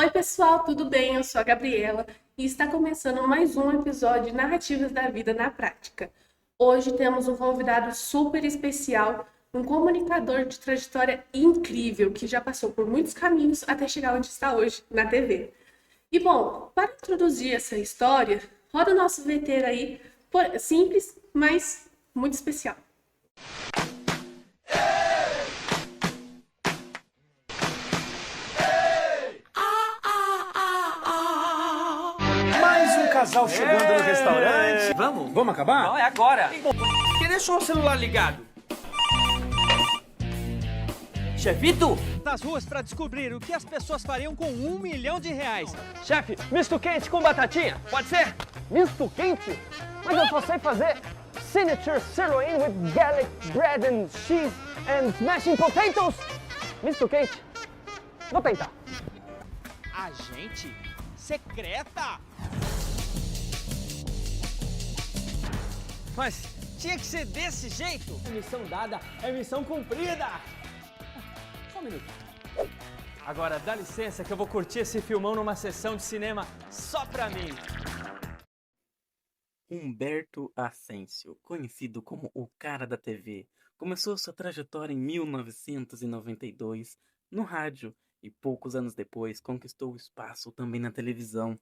Oi, pessoal, tudo bem? Eu sou a Gabriela e está começando mais um episódio de Narrativas da Vida na Prática. Hoje temos um convidado super especial, um comunicador de trajetória incrível que já passou por muitos caminhos até chegar onde está hoje, na TV. E bom, para introduzir essa história, roda o nosso VT aí, simples, mas muito especial. Mais um casal chegando no restaurante. Vamos acabar? Não, é agora. Quem deixou o celular ligado? Chefito? Nas ruas para descobrir o que as pessoas fariam com R$ 1 milhão. Chefe, misto quente com batatinha, pode ser? Misto quente? Mas eu só sei fazer signature sirloin with garlic bread and cheese and smashing potatoes. Misto quente? Vou tentar. Agente secreta? Mas tinha que ser desse jeito. Missão dada é missão cumprida. Só um minuto. Agora dá licença que eu vou curtir esse filmão numa sessão de cinema só pra mim. Humberto Ascencio, conhecido como o Cara da TV, começou sua trajetória em 1992 no rádio e poucos anos depois conquistou o espaço também na televisão.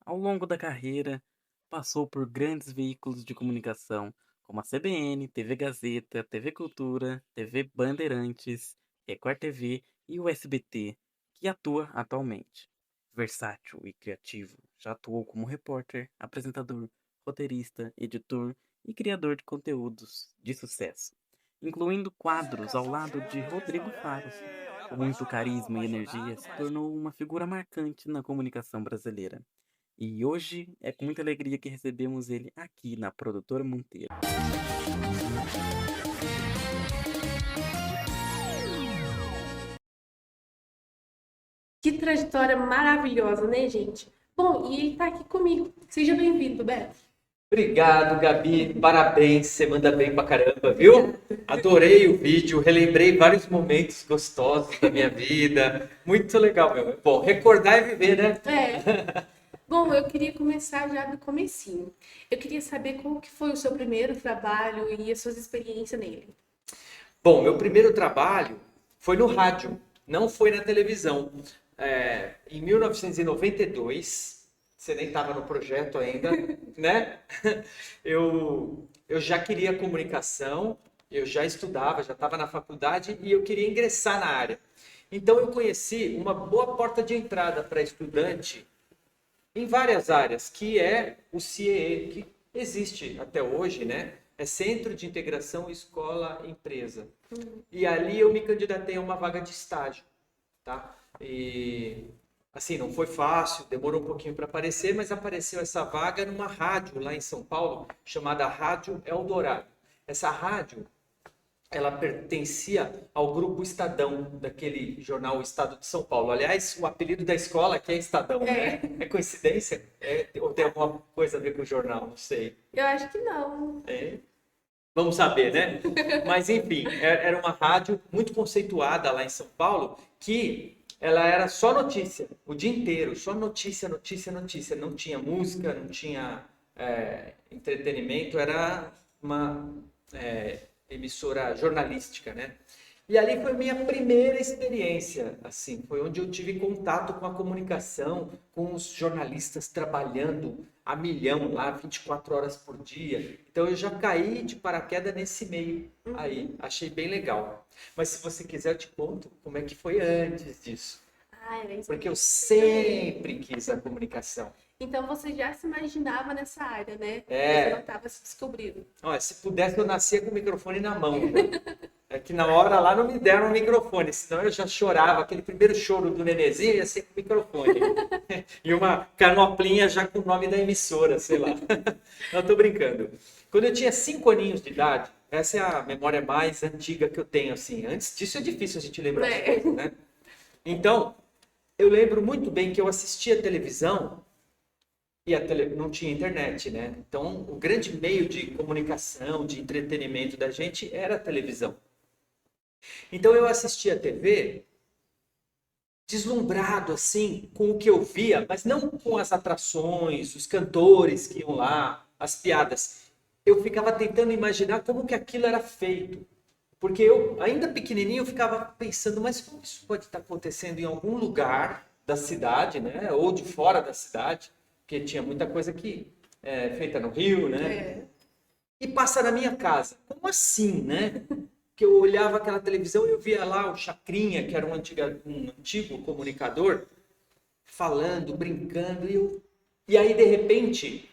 Ao longo da carreira, passou por grandes veículos de comunicação como a CBN, TV Gazeta, TV Cultura, TV Bandeirantes, Record TV e o SBT, que atua atualmente. Versátil e criativo, já atuou como repórter, apresentador, roteirista, editor e criador de conteúdos de sucesso, incluindo quadros ao lado de Rodrigo Faro. Com muito carisma e energia, se tornou uma figura marcante na comunicação brasileira. E hoje é com muita alegria que recebemos ele aqui na Produtora Monteiro. Que trajetória maravilhosa, né, gente? Bom, e ele tá aqui comigo. Seja bem-vindo, Beto. Obrigado, Gabi. Parabéns, você manda bem pra caramba, viu? Adorei o vídeo, relembrei vários momentos gostosos da minha vida. Muito legal, meu. Bom, recordar é viver, né? É. Bom, eu queria começar já do comecinho. Eu queria saber como que foi o seu primeiro trabalho e as suas experiências nele. Bom, meu primeiro trabalho foi no rádio, não foi na televisão. Em 1992, você nem estava no projeto ainda, né? Eu já queria comunicação, eu já estudava, já estava na faculdade e eu queria ingressar na área. Então eu conheci uma boa porta de entrada para estudante em várias áreas, que é o CIEE, que existe até hoje, né? É Centro de Integração Escola-Empresa. E ali eu me candidatei a uma vaga de estágio, tá? E assim, não foi fácil, demorou um pouquinho para aparecer, mas apareceu essa vaga numa rádio lá em São Paulo, chamada Rádio Eldorado. Essa rádio, ela pertencia ao Grupo Estadão, daquele jornal Estado de São Paulo. Aliás, o apelido da escola aqui é Estadão, né? É coincidência? Ou tem alguma coisa a ver com o jornal? Não sei. Eu acho que não. Vamos saber, né? Mas, enfim, era uma rádio muito conceituada lá em São Paulo, que ela era só notícia, o dia inteiro, só notícia, notícia, notícia. Não tinha música, não tinha entretenimento, era uma emissora jornalística, né? E ali foi minha primeira experiência, assim, foi onde eu tive contato com a comunicação, com os jornalistas trabalhando a milhão lá, 24 horas por dia. Então eu já caí de paraquedas nesse meio aí, achei bem legal. Mas se você quiser eu te conto como é que foi antes disso. Era isso. Porque eu sempre quis a comunicação. Então você já se imaginava nessa área, né? É. Você não estava se descobrindo. Olha, se pudesse eu nascia com o microfone na mão. Né? É que na hora lá não me deram o microfone, senão eu já chorava. Aquele primeiro choro do nenenzinho ia ser com o microfone. E uma canoplinha já com o nome da emissora, sei lá. Não, tô brincando. Quando eu tinha 5 aninhos de idade, essa é a memória mais antiga que eu tenho, assim. Antes disso é difícil a gente lembrar as coisas, né? Então, eu lembro muito bem que eu assistia televisão e não tinha internet, né? Então, o grande meio de comunicação, de entretenimento da gente era a televisão. Então, eu assistia a TV deslumbrado assim com o que eu via, mas não com as atrações, os cantores que iam lá, as piadas. Eu ficava tentando imaginar como que aquilo era feito. Porque eu, ainda pequenininho, eu ficava pensando, mas como isso pode estar acontecendo em algum lugar da cidade, né? Ou de fora da cidade, porque tinha muita coisa que é feita no Rio, né? É. E passa na minha casa. Como assim, né? Que eu olhava aquela televisão e eu via lá o Chacrinha, que era um antigo comunicador, falando, brincando, e aí, de repente,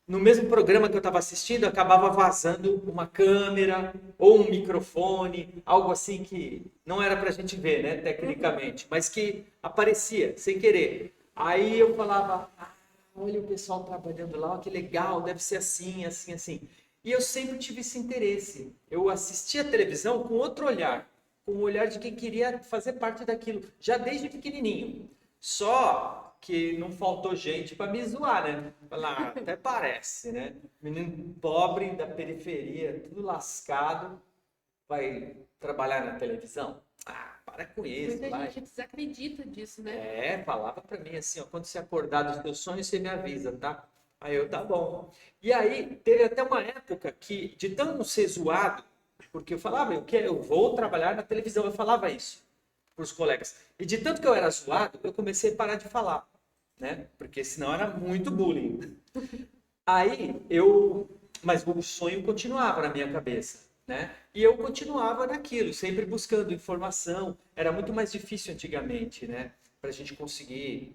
no mesmo programa que eu estava assistindo, acabava vazando uma câmera ou um microfone, algo assim que não era para a gente ver, né, tecnicamente, mas que aparecia sem querer. Aí eu falava, olha o pessoal trabalhando lá, que legal, deve ser assim, assim, assim. E eu sempre tive esse interesse. Eu assistia a televisão com outro olhar, com o olhar de quem queria fazer parte daquilo, já desde pequenininho. Só que não faltou gente para me zoar, né? Falar, até parece, né? Menino pobre da periferia, tudo lascado, vai trabalhar na televisão? Para com isso, Muita vai. gente desacredita disso, né? Falava para mim assim, ó, quando você acordar dos teus sonhos, você me avisa, tá? Aí eu, tá bom. E aí, teve até uma época que, de tão ser zoado, porque eu falava, eu vou trabalhar na televisão, eu falava isso para os colegas. E de tanto que eu era zoado, eu comecei a parar de falar, né? Porque senão era muito bullying. Aí, mas o sonho continuava na minha cabeça, né? E eu continuava naquilo, sempre buscando informação. Era muito mais difícil antigamente, né? Para a gente conseguir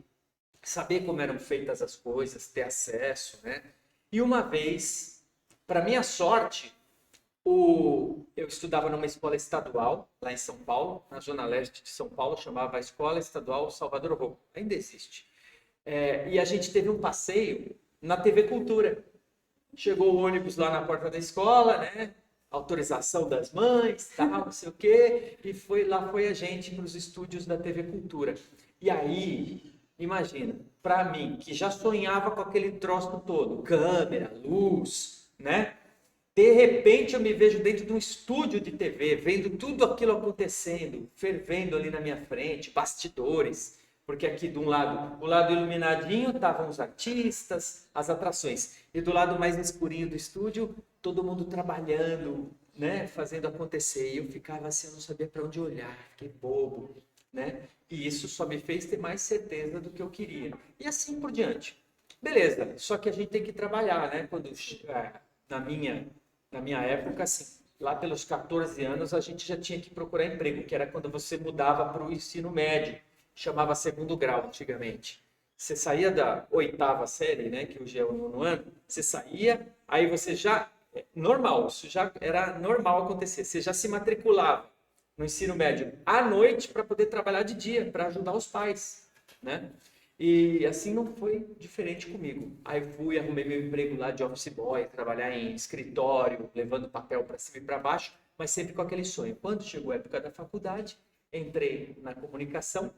saber como eram feitas as coisas, ter acesso, né? E uma vez, para minha sorte, eu estudava numa escola estadual, lá em São Paulo, na zona leste de São Paulo, chamava Escola Estadual Salvador Rocco, ainda existe. E a gente teve um passeio na TV Cultura. Chegou o ônibus lá na porta da escola, né? Autorização das mães, tal, não sei o quê, e lá foi a gente para os estúdios da TV Cultura. E aí, imagina, para mim, que já sonhava com aquele troço todo, câmera, luz, né? De repente eu me vejo dentro de um estúdio de TV, vendo tudo aquilo acontecendo, fervendo ali na minha frente, bastidores, porque aqui de um lado, o lado iluminadinho, estavam os artistas, as atrações, e do lado mais escurinho do estúdio, todo mundo trabalhando, né? Fazendo acontecer. E eu ficava assim, eu não sabia para onde olhar, fiquei bobo, né? E isso só me fez ter mais certeza do que eu queria. E assim por diante. Beleza, só que a gente tem que trabalhar, né? Quando, na minha época, assim, lá pelos 14 anos, a gente já tinha que procurar emprego, que era quando você mudava para o ensino médio, chamava segundo grau antigamente. Você saía da 8ª série, né? Que hoje é o 9º ano, você saía, aí você já... Normal, isso já era normal acontecer. Você já se matriculava no ensino médio à noite para poder trabalhar de dia, para ajudar os pais, né? E assim não foi diferente comigo. Aí arrumei meu emprego lá de office boy, trabalhar em escritório, levando papel para cima e para baixo, mas sempre com aquele sonho. Quando chegou a época da faculdade, entrei na comunicação,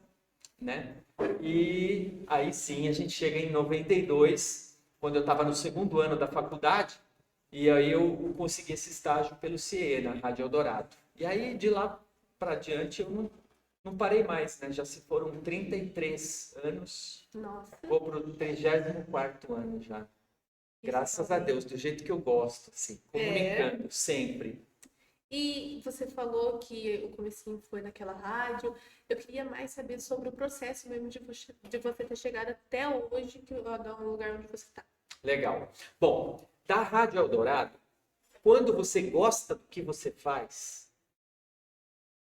né? E aí sim, a gente chega em 92, quando eu estava no 2º ano da faculdade, e aí eu consegui esse estágio pelo CIE, na Rádio Eldorado. E aí, de lá para diante, eu não parei mais, né? Já se foram 33 anos. Nossa. Vou para o 34º ano já. Graças a Deus, do jeito que eu gosto, assim, comunicando, sempre. E você falou que o comecinho foi naquela rádio. Eu queria mais saber sobre o processo mesmo de você ter chegado até hoje, que é o lugar onde você está. Legal. Bom, da Rádio Eldorado, quando você gosta do que você faz,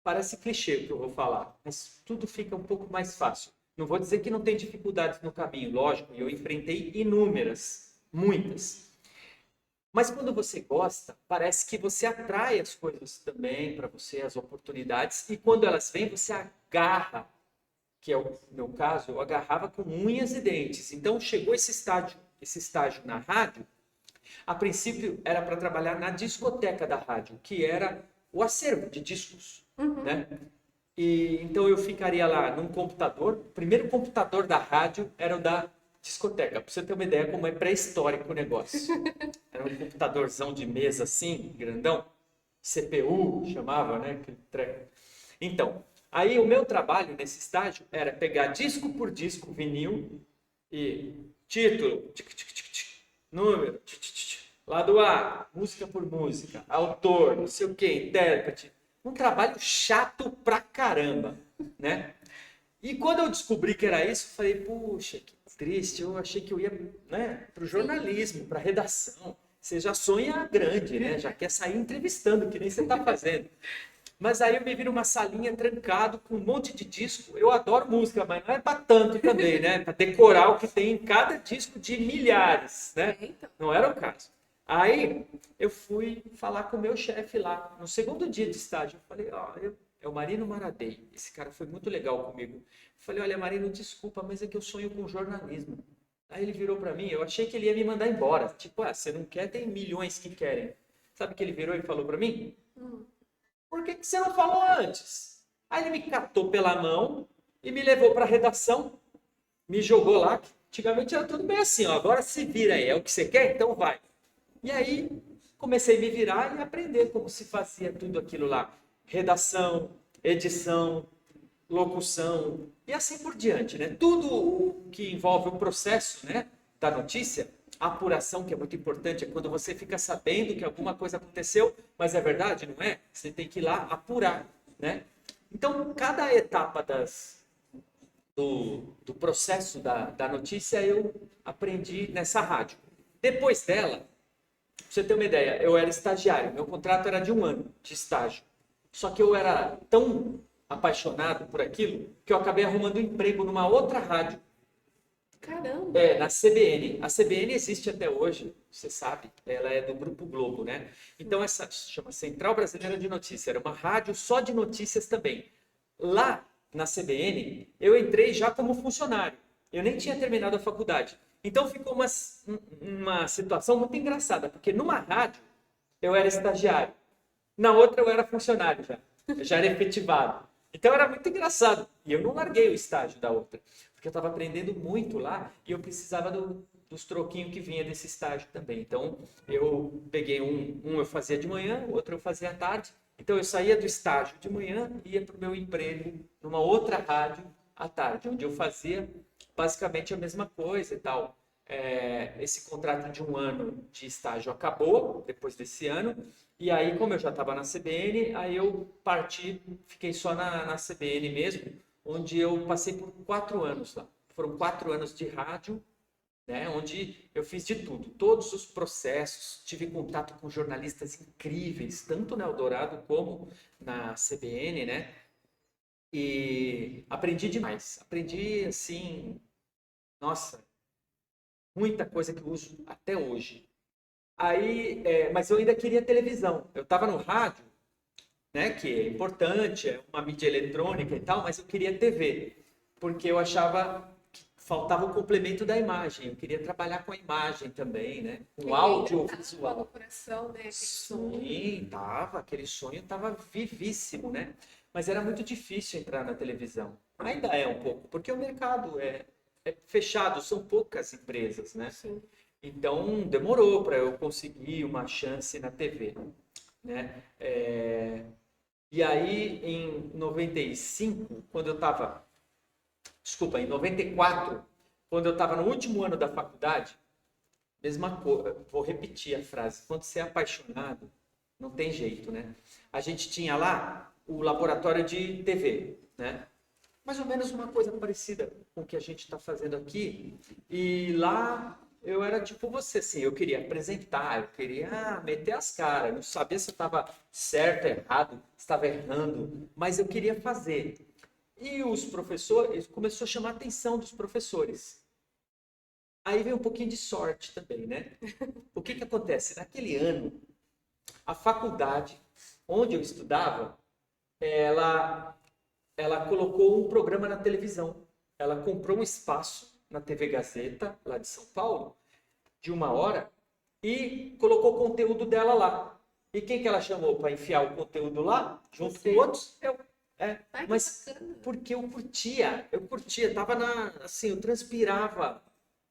parece clichê o que eu vou falar, mas tudo fica um pouco mais fácil. Não vou dizer que não tem dificuldades no caminho, lógico, eu enfrentei inúmeras, muitas. Mas quando você gosta, parece que você atrai as coisas também para você, as oportunidades, e quando elas vêm, você agarra, que é o meu caso, eu agarrava com unhas e dentes. Então chegou esse estágio na rádio. A princípio era para trabalhar na discoteca da rádio, que era o acervo de discos, né? E então eu ficaria lá num computador. O primeiro computador da rádio era o da discoteca, para você ter uma ideia como é pré-histórico o negócio. Era um computadorzão de mesa assim, grandão, CPU chamava, né? Aquele treco. Então, Aí o meu trabalho nesse estágio era pegar disco por disco, vinil, e título, número, lado A, música por música, autor, não sei o que, intérprete. Um trabalho chato pra caramba, né? E quando eu descobri que era isso, eu falei, puxa, que triste, eu achei que eu ia, né, pro jornalismo, pra redação. Você já sonha grande, né? Já quer sair entrevistando, que nem você tá fazendo. Mas aí eu me vi numa salinha trancado com um monte de disco. Eu adoro música, mas não é para tanto também, né? Para decorar o que tem em cada disco de milhares, né? Não era o caso. Aí eu fui falar com o meu chefe lá, no segundo dia de estágio. Eu falei, ó, é o Marino Maradei. Esse cara foi muito legal comigo. Eu falei, olha, Marino, desculpa, mas é que eu sonho com jornalismo. Aí ele virou para mim, eu achei que ele ia me mandar embora. Tipo, você não quer, tem milhões que querem. Sabe o que ele virou e falou para mim? Por que você não falou antes? Aí ele me catou pela mão e me levou para a redação, me jogou lá, que antigamente era tudo bem assim, ó, agora se vira aí, é o que você quer? Então vai. E aí comecei a me virar e aprender como se fazia tudo aquilo lá. Redação, edição, locução e assim por diante, né? Tudo o que envolve o processo, né, da notícia, a apuração, que é muito importante, é quando você fica sabendo que alguma coisa aconteceu, mas é verdade, não é? Você tem que ir lá apurar, né? Então, cada etapa do processo da notícia eu aprendi nessa rádio. Depois dela, pra você ter uma ideia, eu era estagiário, meu contrato era de 1 ano de estágio. Só que eu era tão apaixonado por aquilo que eu acabei arrumando um emprego numa outra rádio. Caramba! Na CBN. A CBN existe até hoje, você sabe, ela é do Grupo Globo, né? Então essa chama Central Brasileira de Notícias, era uma rádio só de notícias também. Lá na CBN, eu entrei já como funcionário. Eu nem tinha terminado a faculdade. Então ficou uma situação muito engraçada, porque numa rádio eu era estagiário, na outra eu era funcionário já era efetivado. Então era muito engraçado. E eu não larguei o estágio da outra, porque eu estava aprendendo muito lá e eu precisava dos troquinhos que vinha desse estágio também. Então eu peguei um eu fazia de manhã, o outro eu fazia à tarde. Então eu saía do estágio de manhã e ia para o meu emprego numa outra rádio à tarde, onde eu fazia basicamente a mesma coisa e tal. Esse contrato de 1 ano de estágio acabou depois desse ano. E aí, como eu já estava na CBN, aí eu fiquei só na CBN mesmo, onde eu passei por 4 anos lá. Foram 4 anos de rádio, né, onde eu fiz de tudo, todos os processos, tive contato com jornalistas incríveis, tanto na Eldorado como na CBN, né? E aprendi demais. Aprendi, assim, nossa, muita coisa que eu uso até hoje. Aí, mas eu ainda queria televisão. Eu estava no rádio, né, que é importante, é uma mídia eletrônica e tal, mas eu queria TV, porque eu achava que faltava o complemento da imagem. Eu queria trabalhar com a imagem também, né, com audiovisual. No coração, né? Sim, aquele sonho estava vivíssimo, né? Mas era muito difícil entrar na televisão. Ainda é um pouco, porque o mercado é fechado, são poucas empresas, né? Sim. Então, demorou para eu conseguir uma chance na TV, né? E aí, em 95, quando eu estava... Desculpa, em 94, quando eu estava no último ano da faculdade, mesma coisa, vou repetir a frase, quando você é apaixonado, não tem jeito, né? A gente tinha lá o laboratório de TV, né? Mais ou menos uma coisa parecida com o que a gente está fazendo aqui. E lá eu era tipo você, assim, eu queria apresentar, eu queria meter as caras, não sabia se eu estava certo, errado, se estava errando, mas eu queria fazer. E os professores, começou a chamar a atenção dos professores. Aí veio um pouquinho de sorte também, né? O que acontece? Naquele ano, a faculdade onde eu estudava, ela colocou um programa na televisão. Ela comprou um espaço na TV Gazeta, lá de São Paulo, de 1 hora, e colocou o conteúdo dela lá. E quem que ela chamou para enfiar o conteúdo lá, junto com outros? Eu. Ai, Mas porque eu curtia, tava assim, eu transpirava,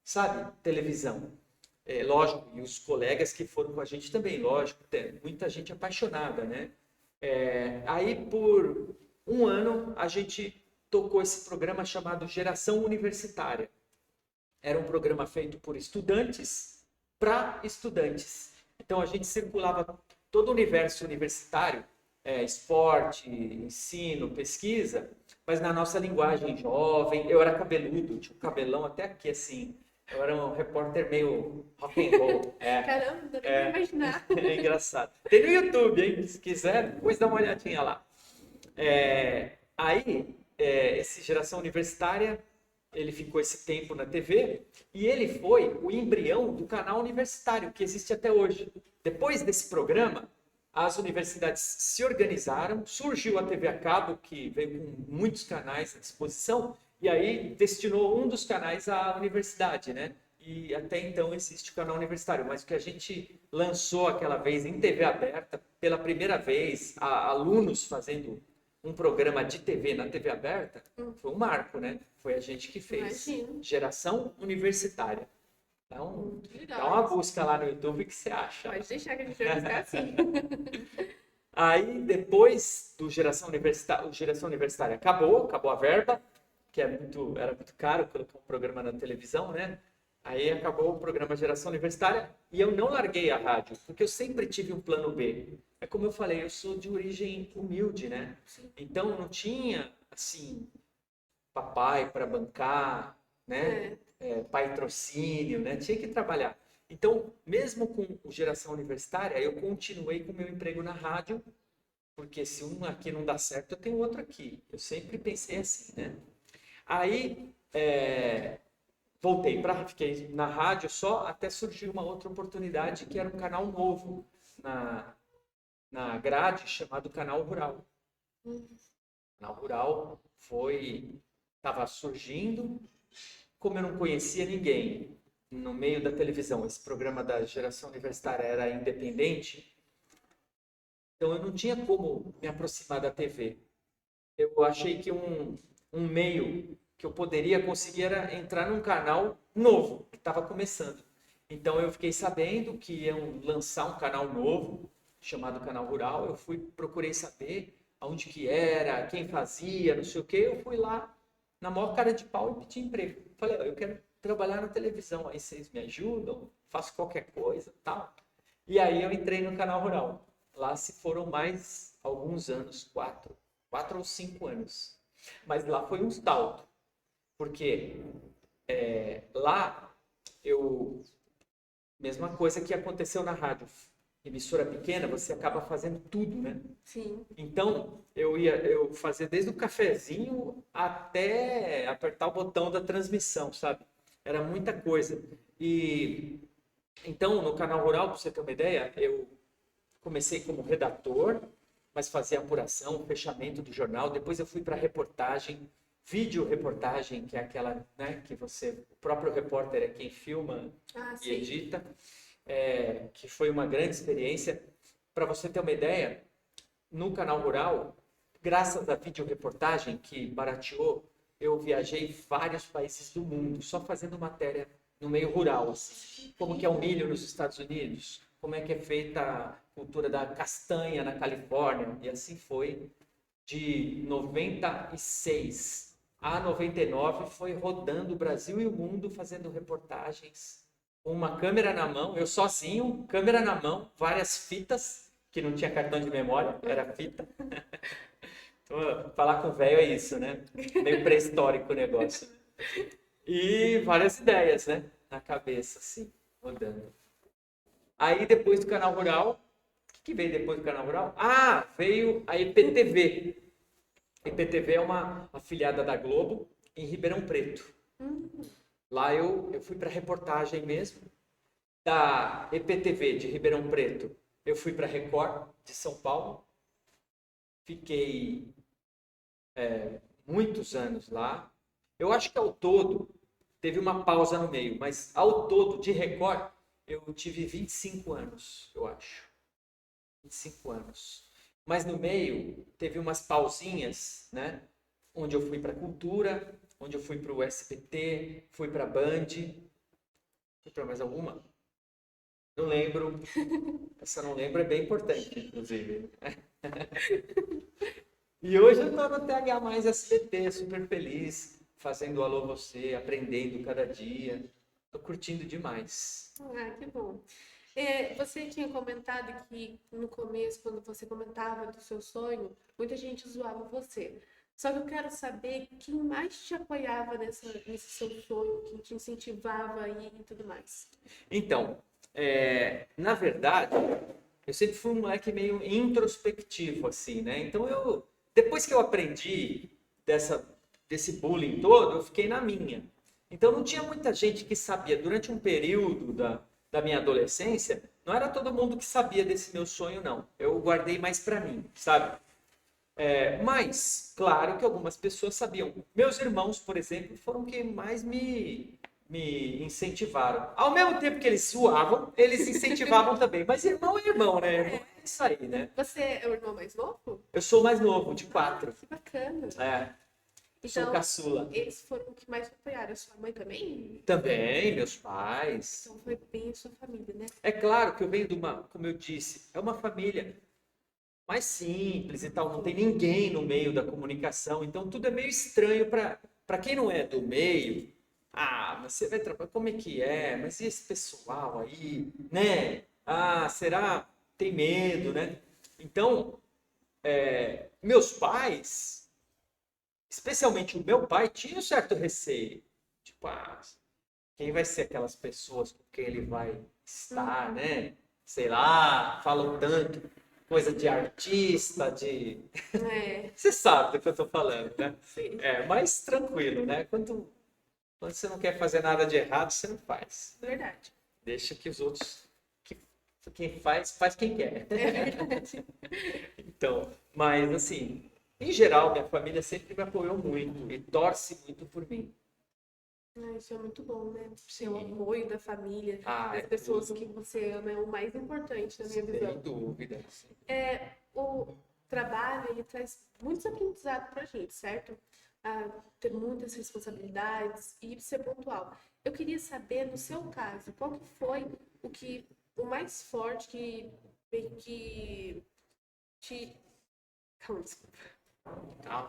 sabe, televisão. Lógico, e os colegas que foram com a gente também, lógico, tem muita gente apaixonada, né? Aí, por um ano a gente tocou esse programa chamado Geração Universitária. Era um programa feito por estudantes para estudantes. Então a gente circulava todo o universo universitário, esporte, ensino, pesquisa, mas na nossa linguagem jovem. Eu era cabeludo, tinha um cabelão até aqui assim. Eu era um repórter meio rock and roll. Caramba, não dá nem pra imaginar. É engraçado. Tem no YouTube, hein? Se quiser, depois dá uma olhadinha lá. Esse Geração Universitária, ele ficou esse tempo na TV e ele foi o embrião do canal universitário que existe até hoje. Depois desse programa, as universidades se organizaram, surgiu a TV a cabo, que veio com muitos canais à disposição, e aí destinou um dos canais à universidade, né? E até então existe o canal universitário, mas o que a gente lançou aquela vez em TV aberta, pela primeira vez, alunos fazendo um programa de TV na TV aberta, foi um marco, né? Foi a gente que fez. Imagino. Geração Universitária. Então, Legal. dá uma busca lá no YouTube que você acha. Pode deixar que a gente vai buscar assim. Aí, depois do Geração Universitária, o Geração Universitária acabou a verba, que era muito caro colocar um programa na televisão, né? Aí acabou o programa Geração Universitária e eu não larguei a rádio, porque eu sempre tive um plano B. É como eu falei, eu sou de origem humilde, né? Então não tinha, assim, papai para bancar, né? Patrocínio, né? Tinha que trabalhar. Então, mesmo com o Geração Universitária, eu continuei com o meu emprego na rádio, porque se um aqui não dá certo, eu tenho outro aqui. Eu sempre pensei assim, né? Aí, fiquei na rádio só até surgir uma outra oportunidade, que era um canal novo na grade, chamado Canal Rural. O Canal Rural estava surgindo, como eu não conhecia ninguém no meio da televisão, esse programa da Geração Universitária era independente, então eu não tinha como me aproximar da TV. Eu achei que um meio que eu poderia conseguir era entrar num canal novo, que estava começando. Então eu fiquei sabendo que iam lançar um canal novo, chamado Canal Rural. Eu procurei saber aonde que era, quem fazia, não sei o quê. Eu fui lá, na maior cara de pau, e pedi emprego. Falei, eu quero trabalhar na televisão, aí vocês me ajudam, faço qualquer coisa, tal. E aí eu entrei no Canal Rural. Lá se foram mais alguns anos, 4 ou 5 anos. Mas lá foi um salto, porque lá mesma coisa que aconteceu na rádio, emissora pequena, você acaba fazendo tudo, né? Sim. Então, eu fazia desde o cafezinho até apertar o botão da transmissão, sabe? Era muita coisa. E então, no Canal Rural, para você ter uma ideia, eu comecei como redator, mas fazia apuração, fechamento do jornal. Depois eu fui para reportagem, vídeo reportagem, que é aquela, né, que o próprio repórter é quem filma e edita, que foi uma grande experiência. Para você ter uma ideia, no Canal Rural, graças à vídeo reportagem que barateou, eu viajei vários países do mundo, só fazendo matéria no meio rural, assim. Como que é o milho nos Estados Unidos, como é que é feita a cultura da castanha na Califórnia, e assim foi. De 96 a 99, foi rodando o Brasil e o mundo, fazendo reportagens, com uma câmera na mão, eu sozinho, câmera na mão, várias fitas, que não tinha cartão de memória, era fita. Então, falar com o velho é isso, né? Meio pré-histórico o negócio. E várias ideias, né? Na cabeça, assim, rodando. Aí, depois do Canal Rural, o que veio depois do Canal Rural? Veio a IPTV. A IPTV é uma afiliada da Globo, em Ribeirão Preto. Lá eu fui para reportagem mesmo. Da IPTV de Ribeirão Preto, eu fui para Record de São Paulo. Fiquei muitos anos lá. Eu acho que ao todo, teve uma pausa no meio, mas ao todo de Record, eu tive 25 anos, eu acho. 25 anos. Mas no meio, teve umas pausinhas, né? Onde eu fui para Cultura, onde eu fui para o SBT, fui para Band. Fui para mais alguma? Não lembro. Essa não lembro, é bem importante, inclusive. E hoje eu tô no TH mais SBT, super feliz, fazendo Alô Você, aprendendo cada dia. Tô curtindo demais. Ah, que bom. Você tinha comentado que no começo, quando você comentava do seu sonho, muita gente zoava você. Só que eu quero saber quem mais te apoiava nesse seu sonho, quem te incentivava aí e tudo mais. Então, na verdade, eu sempre fui um moleque meio introspectivo, assim, né? Então, depois que eu aprendi desse bullying todo, eu fiquei na minha. Então, não tinha muita gente que sabia. Durante um período da minha adolescência, não era todo mundo que sabia desse meu sonho, não. Eu guardei mais pra mim, sabe? Mas, claro que algumas pessoas sabiam. Meus irmãos, por exemplo, foram quem mais me incentivaram. Ao mesmo tempo que eles zoavam, eles incentivavam também. Mas irmão é irmão, né? Irmão é isso aí, né? Você é o irmão mais novo? Eu sou o mais novo, de 4. Que bacana. Sou Então, caçula. eles foram os que mais te apoiaram. A sua mãe também? Também, meus pais. Então foi bem a sua família, né? É claro que eu venho de como eu disse, é uma família mais simples e tal, não tem ninguém no meio da comunicação, então tudo é meio estranho para quem não é do meio. Ah, mas você vai trabalhar, como é que é? Mas e esse pessoal aí, né? Ah, será? Tem medo, né? Então, meus pais, especialmente o meu pai, tinha um certo receio. Tipo, quem vai ser aquelas pessoas com quem ele vai estar, né? Sei lá, falam tanto, coisa de artista, de... Você sabe do que eu tô falando, né? Sim. Mas tranquilo, né? Quando você não quer fazer nada de errado, você não faz. Verdade. Deixa que os outros... Quem faz quem quer. É verdade. Então, mas assim, em geral, minha família sempre me apoiou muito e torce muito por mim. Isso é muito bom, né? Ser o apoio da família, das É pessoas tudo. que você ama, é o mais importante na minha visão. Sem dúvida. Sim. O trabalho, ele traz muitos aprendizados pra gente, certo? Ter muitas responsabilidades e ser pontual. Eu queria saber, no seu caso, qual que foi o mais forte que te... Calma, desculpa.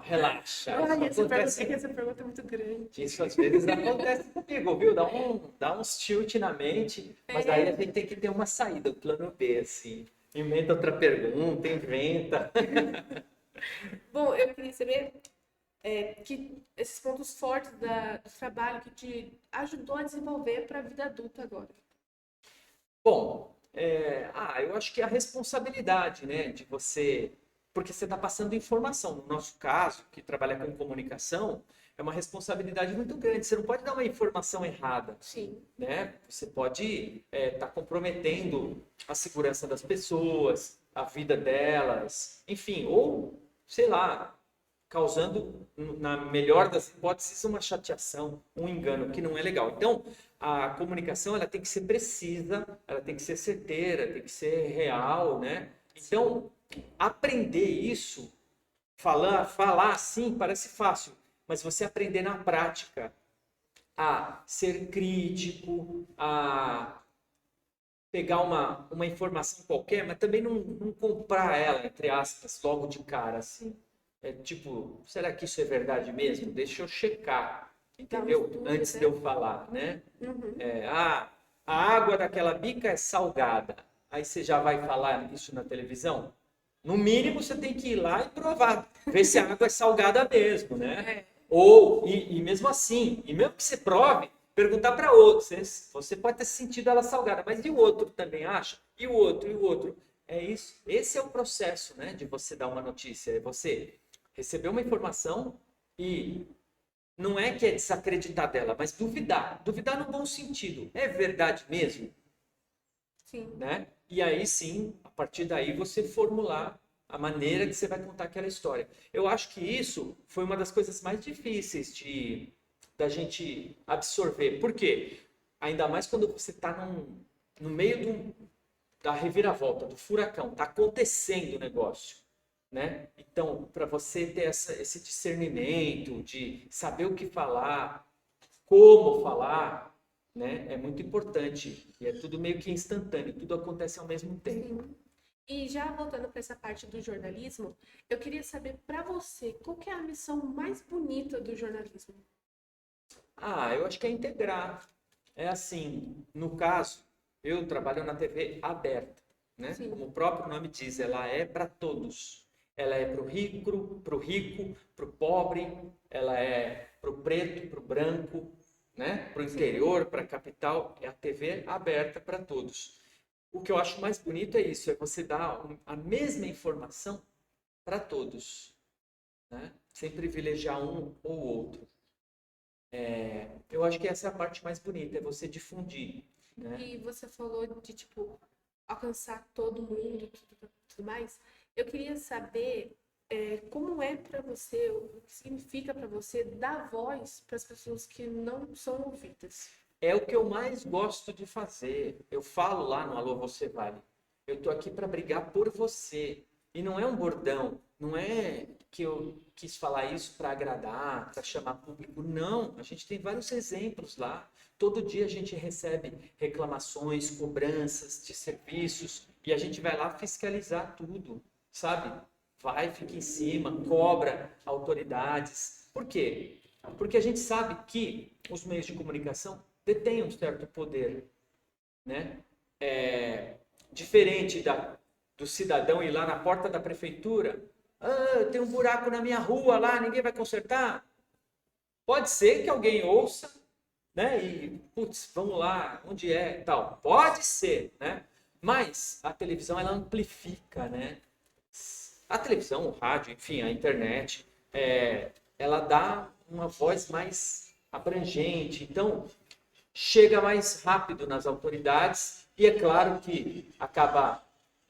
Relaxa. Essa pergunta é muito grande. Isso às vezes acontece comigo, viu? Dá uns tilt na mente, mas daí a gente tem que ter uma saída, o plano B, assim. Inventa outra pergunta, inventa. Bom, eu queria saber que esses pontos fortes do trabalho que te ajudou a desenvolver para a vida adulta agora. Bom, eu acho que a responsabilidade, né, de você... Porque você está passando informação. No nosso caso, que trabalha com comunicação, é uma responsabilidade muito grande. Você não pode dar uma informação errada. Sim. Né? Você pode estar comprometendo a segurança das pessoas, a vida delas, enfim, ou, sei lá, causando, na melhor das hipóteses, uma chateação, um engano, que não é legal. Então, a comunicação ela tem que ser precisa, ela tem que ser certeira, tem que ser real, né? Então, aprender isso, falar assim, parece fácil, mas você aprender na prática a ser crítico, a pegar uma informação qualquer, mas também não comprar ela, entre aspas, logo de cara, assim. Tipo, será que isso é verdade mesmo? Deixa eu checar, entendeu? Antes de eu falar, né? Uhum. A água daquela bica é salgada. Aí você já vai falar isso na televisão? No mínimo, você tem que ir lá e provar, ver se a água é salgada mesmo, né? Ou, e mesmo assim, e mesmo que você prove, perguntar para outros. Você pode ter sentido ela salgada, mas e o outro também acha? E o outro, e o outro? É isso. Esse é o processo, né, de você dar uma notícia. É você receber uma informação e não é que é desacreditar dela, mas duvidar. Duvidar no bom sentido. É verdade mesmo? Sim. Né? E aí sim, a partir daí você formular a maneira que você vai contar aquela história. Eu acho que isso foi uma das coisas mais difíceis da gente absorver. Por quê? Ainda mais quando você está no meio da reviravolta, do furacão, está acontecendo o negócio. Né? Então, para você ter esse discernimento de saber o que falar, como falar, né? É muito importante. E é tudo meio que instantâneo, tudo acontece ao mesmo tempo. Sim. E já voltando para essa parte do jornalismo, eu queria saber para você, qual que é a missão mais bonita do jornalismo? Eu acho que é integrar. É assim, no caso, eu trabalho na TV aberta, né? Sim. Como o próprio nome diz, ela é para todos. Ela é para o rico, para o pobre, ela é para o preto, para o branco, né? Para o interior, para a capital. É a TV aberta para todos. O que eu acho mais bonito é isso, é você dar a mesma informação para todos, né? Sem privilegiar um ou outro. Eu acho que essa é a parte mais bonita, é você difundir, né? E você falou de, tipo, alcançar todo mundo, tudo mais. Eu queria saber como é para você, o que significa para você dar voz para as pessoas que não são ouvidas. É o que eu mais gosto de fazer. Eu falo lá no Alô Você Vale. Eu tô aqui para brigar por você. E não é um bordão, não é que eu quis falar isso para agradar, para chamar público. Não, a gente tem vários exemplos lá. Todo dia a gente recebe reclamações, cobranças de serviços e a gente vai lá fiscalizar tudo, sabe? Vai, fica em cima, cobra autoridades. Por quê? Porque a gente sabe que os meios de comunicação detêm um certo poder, né? Diferente do cidadão ir lá na porta da prefeitura, tem um buraco na minha rua lá, ninguém vai consertar. Pode ser que alguém ouça, né? E, putz, vamos lá, onde é e tal. Pode ser, né? Mas a televisão, ela amplifica, né? A televisão, o rádio, enfim, a internet, ela dá uma voz mais abrangente. Então, chega mais rápido nas autoridades e é claro que acaba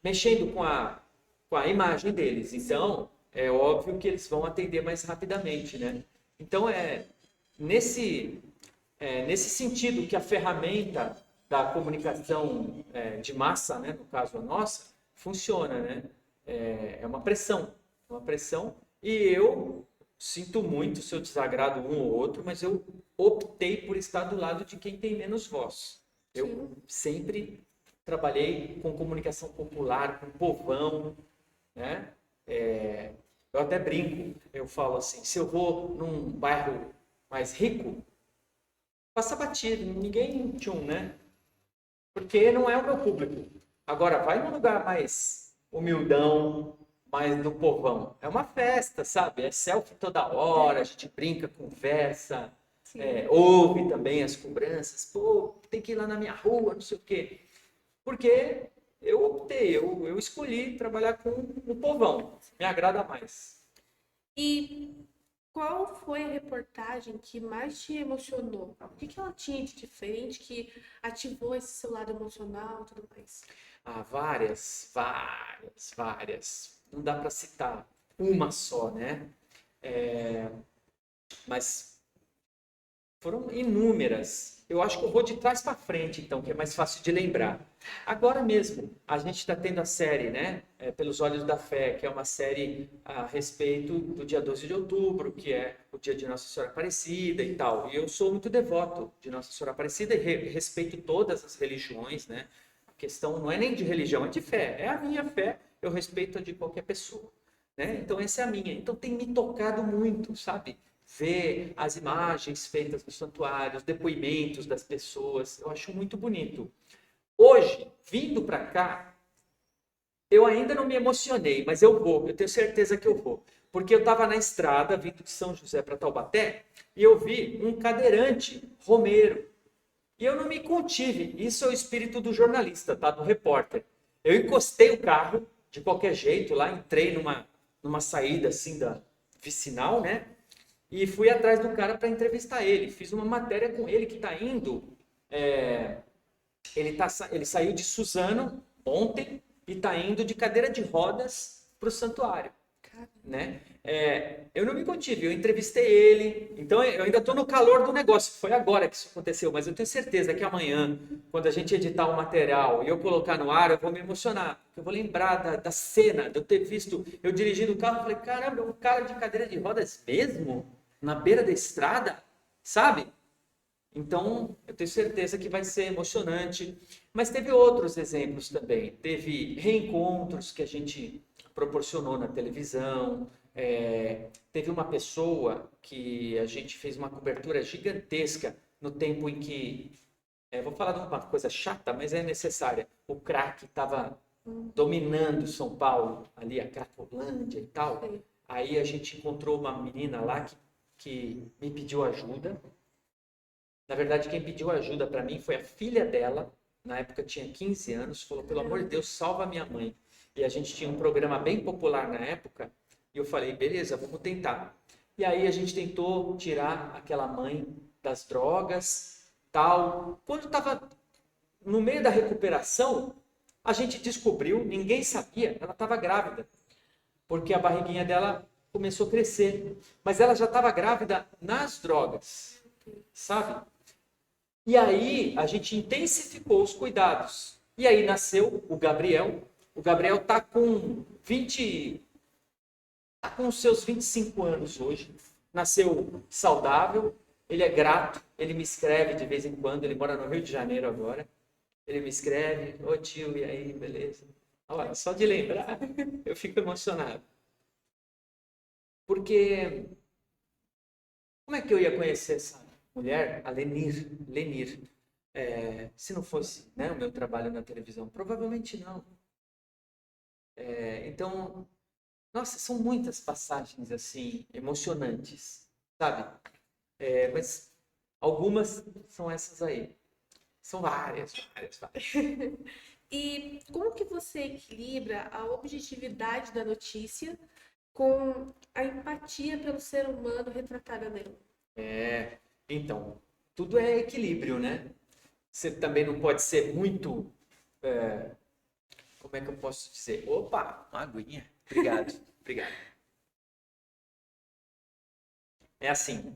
mexendo com a imagem deles. Então, é óbvio que eles vão atender mais rapidamente, né? Então, nesse sentido que a ferramenta da comunicação de massa, né, no caso a nossa, funciona, né? É uma pressão, e eu sinto muito se eu desagrado um ou outro, mas eu optei por estar do lado de quem tem menos voz. Eu sempre trabalhei com comunicação popular, com povão, né? Eu até brinco, eu falo assim, se eu vou num bairro mais rico, passa batido, ninguém tchum, né? Porque não é o meu público. Agora, vai num lugar mais humildão, mais do povão. É uma festa, sabe? É selfie toda hora, a gente brinca, conversa, ouve também as cobranças. Pô, tem que ir lá na minha rua, não sei o quê. Porque eu optei, eu escolhi trabalhar com o povão. Me agrada mais. E qual foi a reportagem que mais te emocionou? O que ela tinha de diferente que ativou esse seu lado emocional e tudo mais? Várias. Não dá para citar uma só, né? Mas foram inúmeras. Eu acho que eu vou de trás para frente, então, que é mais fácil de lembrar. Agora mesmo, a gente está tendo a série, né? Pelos Olhos da Fé, que é uma série a respeito do dia 12 de outubro, que é o dia de Nossa Senhora Aparecida e tal. E eu sou muito devoto de Nossa Senhora Aparecida e respeito todas as religiões, né? A questão não é nem de religião, é de fé. É a minha fé, eu respeito a de qualquer pessoa, né? Então, essa é a minha. Então, tem me tocado muito, sabe? Ver as imagens feitas no santuário, os depoimentos das pessoas, eu acho muito bonito. Hoje, vindo para cá, eu ainda não me emocionei, mas eu tenho certeza que eu vou. Porque eu estava na estrada, vindo de São José para Taubaté, e eu vi um cadeirante romeiro. E eu não me contive, isso é o espírito do jornalista, tá? Do repórter. Eu encostei o carro, de qualquer jeito, lá entrei numa saída assim da vicinal, né? E fui atrás do cara para entrevistar ele. Fiz uma matéria com ele que está indo. Ele saiu de Suzano ontem e está indo de cadeira de rodas para o santuário, né? Eu não me contive, eu entrevistei ele. Então eu ainda estou no calor do negócio. Foi agora que isso aconteceu, mas eu tenho certeza que amanhã, quando a gente editar o material e eu colocar no ar, eu vou me emocionar. Eu vou lembrar da cena, de eu ter visto eu dirigindo o carro. Eu falei, caramba, é um cara de cadeira de rodas mesmo? Na beira da estrada, sabe? Então, eu tenho certeza que vai ser emocionante. Mas teve outros exemplos também. Teve reencontros que a gente proporcionou na televisão. Teve uma pessoa que a gente fez uma cobertura gigantesca no tempo em que... vou falar de uma coisa chata, mas é necessária. O crack estava dominando São Paulo, ali a Cracolândia e tal. Aí a gente encontrou uma menina lá que me pediu ajuda. Na verdade, quem pediu ajuda para mim foi a filha dela. Na época tinha 15 anos. Falou, pelo amor de Deus, salva minha mãe. E a gente tinha um programa bem popular na época. E eu falei, beleza, vamos tentar. E aí a gente tentou tirar aquela mãe das drogas, tal. Quando estava no meio da recuperação, a gente descobriu, ninguém sabia, ela estava grávida. Porque a barriguinha dela começou a crescer. Mas ela já estava grávida nas drogas, sabe? E aí a gente intensificou os cuidados. E aí nasceu o Gabriel. O Gabriel está com os seus 25 anos hoje. Nasceu saudável. Ele é grato. Ele me escreve de vez em quando. Ele mora no Rio de Janeiro agora. Ele me escreve. Ô tio, e aí, beleza? Olha, só de lembrar, eu fico emocionado. Porque como é que eu ia conhecer essa mulher, a Lenir, se não fosse, né, o meu trabalho na televisão? Provavelmente não. Então, nossa, são muitas passagens assim emocionantes, sabe? Mas algumas são essas aí. São várias. E como que você equilibra a objetividade da notícia com a empatia pelo ser humano retratada nela? Então, tudo é equilíbrio, né? Você também não pode ser muito... como é que eu posso dizer? Opa, uma aguinha. Obrigado. É assim,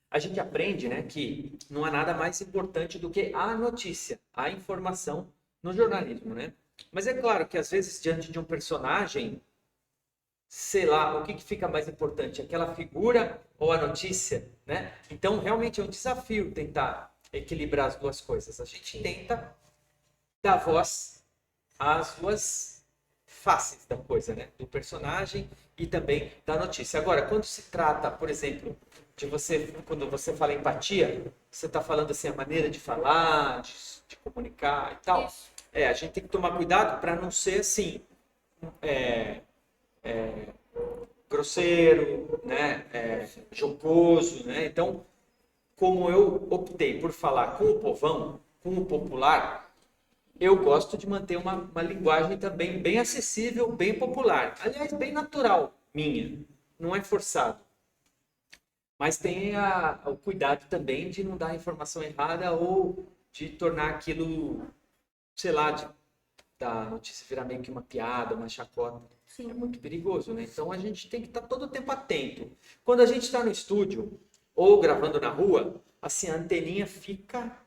a gente aprende, né, que não há nada mais importante do que a notícia, a informação no jornalismo, né? Mas é claro que às vezes diante de um personagem, sei lá, o que fica mais importante, aquela figura ou a notícia, né? Então realmente é um desafio tentar equilibrar as duas coisas. A gente tenta dar voz às duas faces da coisa, né? Do personagem e também da notícia. Agora, quando se trata, por exemplo, de você, quando você fala empatia, você está falando assim a maneira de falar, de comunicar e tal. Isso. A gente tem que tomar cuidado para não ser assim, grosseiro, né? Jocoso, né? Então, como eu optei por falar com o povão, com o popular, eu gosto de manter uma linguagem também bem acessível, bem popular. Aliás, bem natural, minha. Não é forçado. Mas tem o cuidado também de não dar informação errada ou de tornar aquilo, sei lá, da notícia virar meio que uma piada, uma chacota. Sim. É muito perigoso, né? Então a gente tem que estar todo o tempo atento. Quando a gente está no estúdio ou gravando na rua, assim, a anteninha fica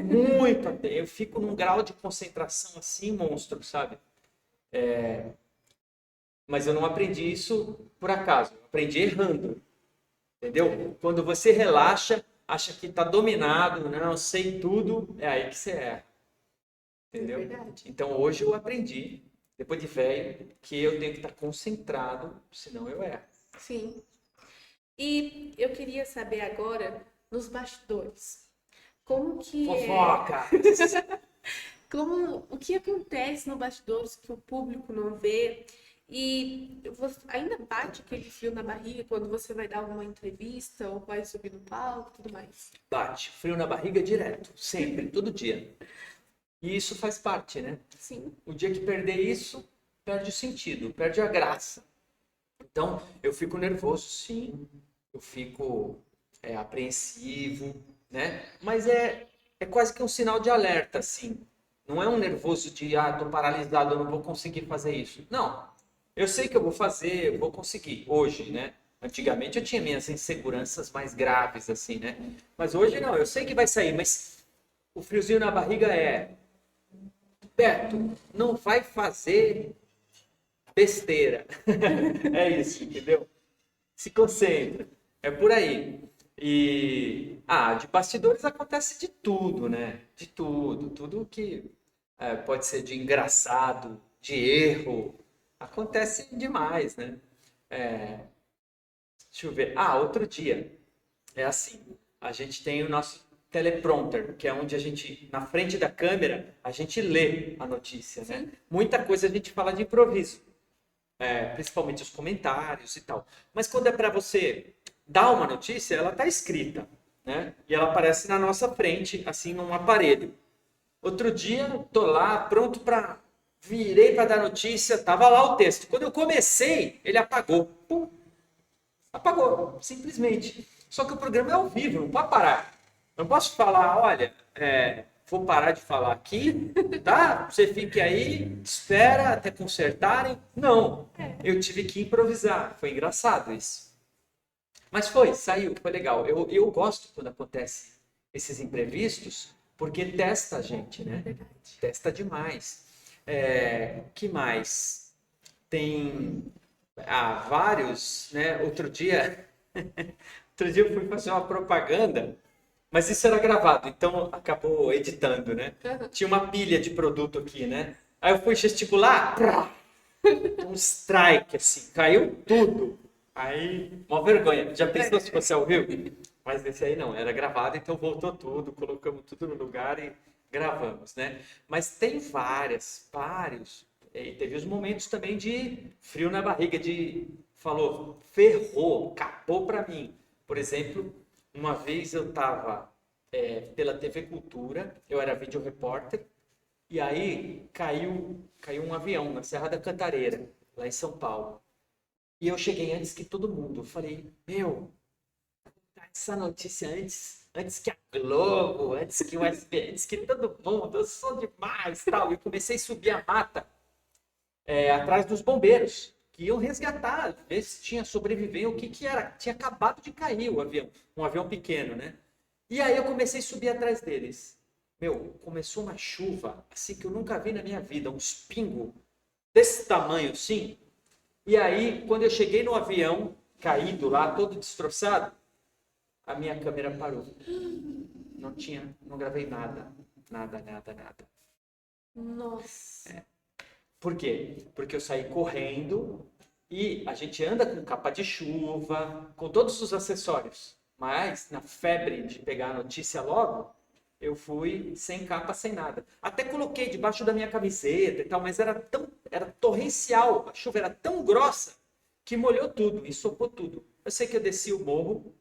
muito atenta. Eu fico num grau de concentração assim, monstro, sabe? Mas eu não aprendi isso por acaso. Eu aprendi errando. Entendeu? Quando você relaxa, acha que está dominado, não, sei tudo, é aí que você erra. Entendeu? É verdade. Então hoje eu aprendi, depois de velho, que eu tenho que estar concentrado, senão eu erro. Sim. E eu queria saber agora, nos bastidores, como que Fofoca! o que acontece no bastidores que o público não vê? E ainda bate aquele frio na barriga quando você vai dar uma entrevista ou vai subir no palco e tudo mais? Bate, frio na barriga direto, sempre, todo dia. E isso faz parte, né? Sim. O dia que perder isso, perde o sentido, perde a graça. Então, eu fico nervoso, sim. Eu fico apreensivo, né? Mas é quase que um sinal de alerta, assim. Não é um nervoso de, tô paralisado, eu não vou conseguir fazer isso. Não. Eu sei que eu vou fazer, eu vou conseguir. Hoje, né? Antigamente eu tinha minhas inseguranças mais graves, assim, né? Mas hoje não, eu sei que vai sair, mas o friozinho na barriga Beto, não vai fazer besteira. É isso, entendeu? Se concentra. É por aí. De bastidores acontece de tudo, né? De tudo. Tudo que pode ser de engraçado, de erro, acontece demais, né? É, deixa eu ver. Outro dia, é assim, a gente tem o nosso teleprompter, que é onde a gente, na frente da câmera, a gente lê a notícia, né? Muita coisa a gente fala de improviso, principalmente os comentários e tal. Mas quando é para você dar uma notícia, ela está escrita, né? E ela aparece na nossa frente, assim, num aparelho. Outro dia, tô lá, pronto para... Virei para dar notícia, tava lá o texto. Quando eu comecei, ele apagou. Pum, apagou, simplesmente. Só que o programa é ao vivo, não pode parar. Não posso falar, olha, vou parar de falar aqui, tá? Você fique aí, espera até consertarem. Não, eu tive que improvisar. Foi engraçado isso. Mas saiu, foi legal. Eu gosto quando acontece esses imprevistos, porque testa a gente, né? Testa demais. Que mais? Tem vários, né? Outro dia eu fui fazer uma propaganda, mas isso era gravado, então acabou editando, né? Tinha uma pilha de produto aqui, né? Aí eu fui gesticular, um strike, assim, caiu tudo. Aí, uma vergonha. Já pensou se fosse ao vivo? Mas esse aí não, era gravado, então voltou tudo, colocamos tudo no lugar e gravamos, né? Mas tem vários. E teve os momentos também de frio na barriga, falou, ferrou, acabou pra mim. Por exemplo, uma vez eu estava pela TV Cultura, eu era vídeo repórter, e aí caiu um avião na Serra da Cantareira, lá em São Paulo. E eu cheguei antes que todo mundo. Eu falei, essa notícia antes que a Globo, antes que o SBT, antes que todo mundo, eu sou demais, tal. E eu comecei a subir a mata atrás dos bombeiros, que iam resgatar, ver se tinha sobreviver, o que era. Tinha acabado de cair o avião, um avião pequeno, né? E aí eu comecei a subir atrás deles. Começou uma chuva, assim, que eu nunca vi na minha vida, uns pingos desse tamanho, assim. E aí, quando eu cheguei no avião, caído lá, todo destroçado, a minha câmera parou. Não gravei nada. Nossa. Por quê? Porque eu saí correndo e a gente anda com capa de chuva, com todos os acessórios. Mas, na febre de pegar a notícia logo, eu fui sem capa, sem nada. Até coloquei debaixo da minha camiseta e tal, mas era torrencial. A chuva era tão grossa que molhou tudo, ensopou tudo. Eu sei que eu desci o morro,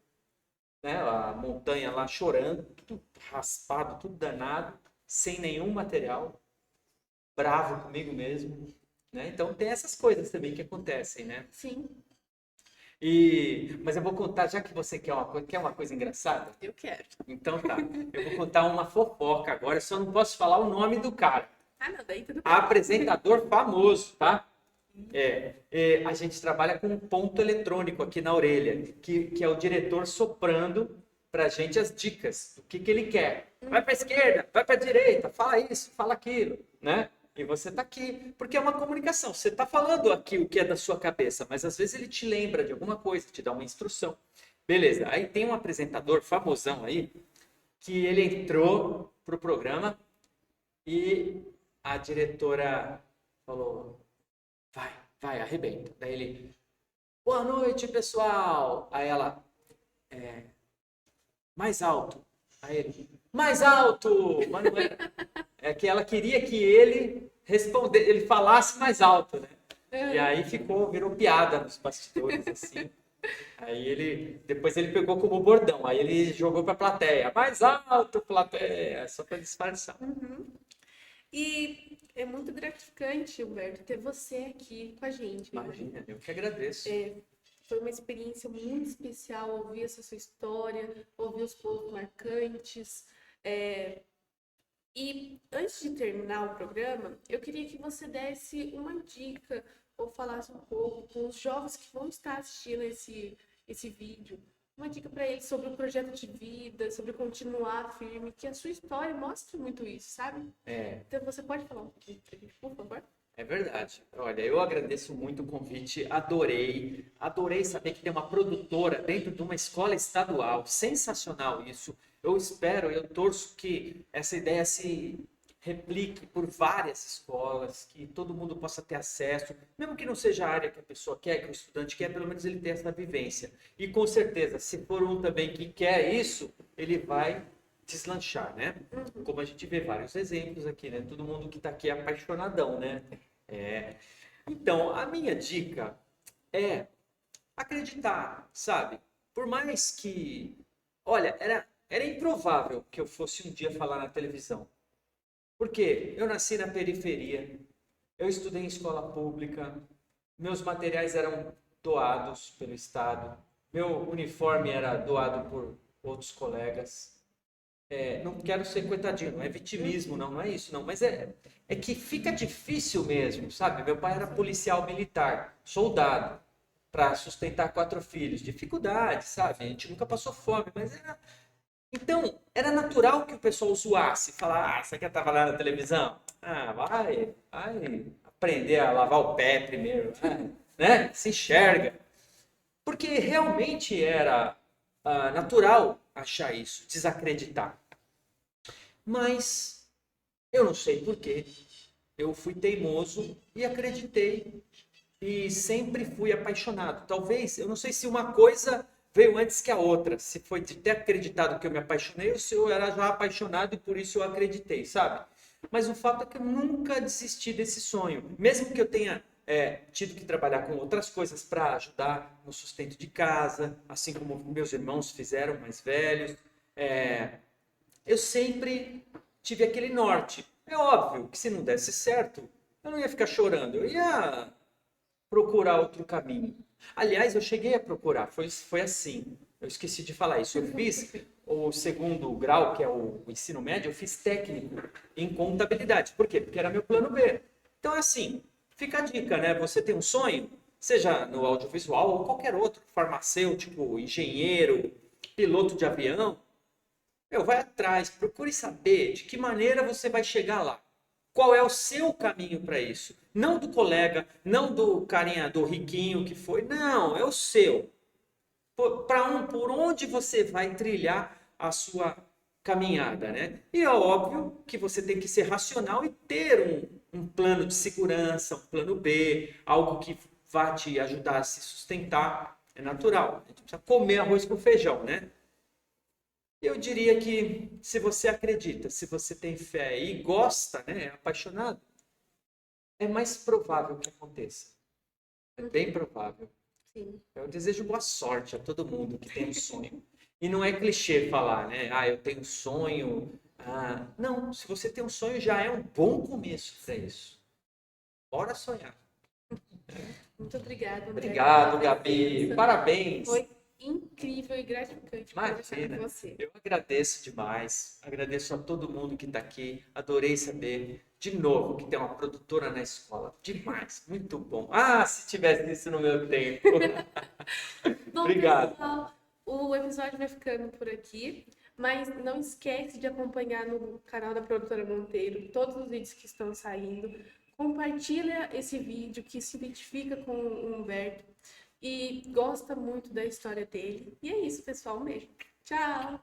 né, a montanha lá chorando, tudo raspado, tudo danado, sem nenhum material, bravo comigo mesmo, né? Então tem essas coisas também que acontecem, né? Sim. Mas eu vou contar, já que você quer uma coisa engraçada? Eu quero. Então tá, eu vou contar uma fofoca agora, eu só não posso falar o nome do cara. Não, daí tudo bem. Apresentador famoso, tá? A gente trabalha com um ponto eletrônico aqui na orelha, que é o diretor soprando pra gente as dicas do que ele quer. Vai pra esquerda, vai pra direita, fala isso, fala aquilo, né? E você tá aqui, porque é uma comunicação. Você tá falando aqui o que é da sua cabeça, mas às vezes ele te lembra de alguma coisa, te dá uma instrução. Beleza, aí tem um apresentador famosão aí, que ele entrou pro programa e a diretora falou, vai, arrebenta. Daí ele, boa noite, pessoal. Aí ela, mais alto. Aí ele, mais alto! Mas não era. É que ela queria que ele falasse mais alto, né? E aí virou piada nos bastidores, assim. Aí depois ele pegou como bordão, aí ele jogou pra plateia, mais alto, plateia, só pra disfarçar. Uhum. E é muito gratificante, Humberto, ter você aqui com a gente. Imagina, eu que agradeço. Foi uma experiência muito especial ouvir essa sua história, ouvir os pontos marcantes. E antes de terminar o programa, eu queria que você desse uma dica ou falasse um pouco com os jovens que vão estar assistindo esse vídeo. Uma dica para eles sobre o projeto de vida, sobre continuar firme, que a sua história mostra muito isso, sabe? Então você pode falar um pouquinho pra gente, por favor? É verdade. Olha, eu agradeço muito o convite, adorei saber que tem uma produtora dentro de uma escola estadual. Sensacional isso. Eu espero, eu torço que essa ideia se replique por várias escolas, que todo mundo possa ter acesso, mesmo que não seja a área que a pessoa quer, que o estudante quer, pelo menos ele ter essa vivência. E com certeza, se for um também que quer isso, ele vai deslanchar, né? Como a gente vê vários exemplos aqui, né? Todo mundo que está aqui é apaixonadão, né? É. Então, a minha dica é acreditar, sabe? Por mais que, olha, era improvável que eu fosse um dia falar na televisão. Porque eu nasci na periferia, eu estudei em escola pública, meus materiais eram doados pelo Estado, meu uniforme era doado por outros colegas. Não quero ser coitadinho, não é vitimismo, não é isso, não. Mas é que fica difícil mesmo, sabe? Meu pai era policial militar, soldado, para sustentar 4 filhos. Dificuldade, sabe? A gente nunca passou fome, mas era... Então, era natural que o pessoal zoasse, falar, você quer trabalhar na televisão? Vai aprender a lavar o pé primeiro, né? Se enxerga. Porque realmente era natural achar isso, desacreditar. Mas eu não sei porquê. Eu fui teimoso e acreditei. E sempre fui apaixonado. Talvez, eu não sei se uma coisa veio antes que a outra. Se foi de ter acreditado que eu me apaixonei ou se eu era já apaixonado e por isso eu acreditei, sabe? Mas o fato é que eu nunca desisti desse sonho. Mesmo que eu tenha tido que trabalhar com outras coisas para ajudar no sustento de casa, assim como meus irmãos fizeram, mais velhos. Eu sempre tive aquele norte. É óbvio que se não desse certo, eu não ia ficar chorando. Eu ia procurar outro caminho. Aliás, eu cheguei a procurar. Foi assim. Eu esqueci de falar isso. Eu fiz o 2º grau, que é o ensino médio, eu fiz técnico em contabilidade. Por quê? Porque era meu plano B. Então, é assim, fica a dica, né? Você tem um sonho, seja no audiovisual ou qualquer outro, farmacêutico, engenheiro, piloto de avião, vai atrás, procure saber de que maneira você vai chegar lá. Qual é o seu caminho para isso? Não do colega, não do carinha, do riquinho que foi. Não, é o seu. Por onde você vai trilhar a sua caminhada, né? E é óbvio que você tem que ser racional e ter um plano de segurança, um plano B, algo que vá te ajudar a se sustentar. É natural. A gente precisa comer arroz com feijão, né? Eu diria que se você acredita, se você tem fé e gosta, né, é apaixonado, é mais provável que aconteça. É bem provável. Sim. Eu desejo boa sorte a todo mundo que tem um sonho. E não é clichê falar, né? Eu tenho um sonho. Não, se você tem um sonho já é um bom começo para isso. Bora sonhar. Muito obrigada, André. Obrigado, Gabi. Parabéns. Foi incrível e gratificante conversar com você. Eu agradeço demais, agradeço a todo mundo que está aqui, adorei saber, de novo, que tem uma produtora na escola, demais, muito bom. Se tivesse isso no meu tempo. Bom, Obrigado. Pessoal, o episódio vai ficando por aqui, mas não esquece de acompanhar no canal da Produtora Monteiro todos os vídeos que estão saindo. Compartilha esse vídeo que se identifica com o Humberto e gosta muito da história dele. E é isso, pessoal. Um beijo. Tchau!